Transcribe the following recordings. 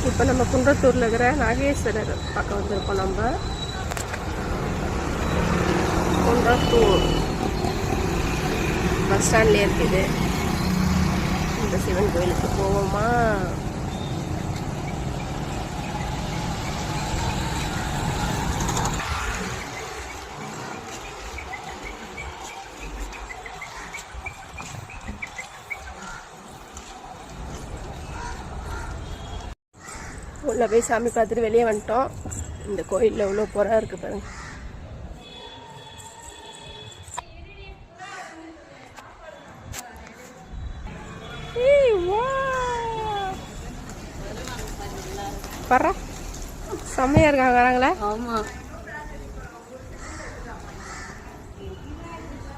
இப்போ நம்ம குன்றத்தூரில் இருக்கிற நாகேஸ்வரர் பக்கம் வந்திருக்கோம். நம்ம குன்றத்தூர் பஸ் ஸ்டாண்ட்லேயே இருக்குது. இந்த சிவன் கோயிலுக்கு போவோமா? உள்ள போய் சாமி பார்த்துட்டு வெளியே வந்துட்டோம். இந்த கோயிலில் எவ்வளோ புறா இருக்கு பாருங்க. பர்றா செம்மையா இருக்காங்க வராங்களே. ஆமா,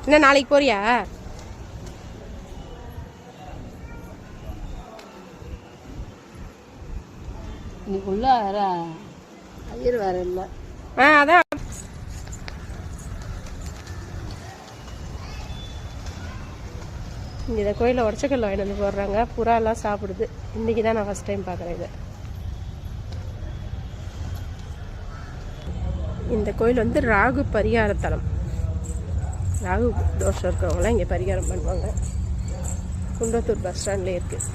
என்ன நாளைக்கு போறியா? இன்னைக்குள்ள வேற ஐயர் வேற இல்லை. அதான் இந்த கோயிலில் உடச்சக்கல்ல வாங்கிட்டு வந்து போடுறாங்க. புறா எல்லாம் சாப்பிடுது. இன்னைக்கு தான் நான் ஃபர்ஸ்ட் டைம் பார்க்குறேன் இதை. இந்த கோயில் வந்து ராகு பரிகார தலம். ராகு தோஷம் இருக்கிறவங்களாம் இங்கே பரிகாரம் பண்ணுவாங்க. குன்றத்தூர் பஸ் ஸ்டாண்ட்லேயே இருக்குது.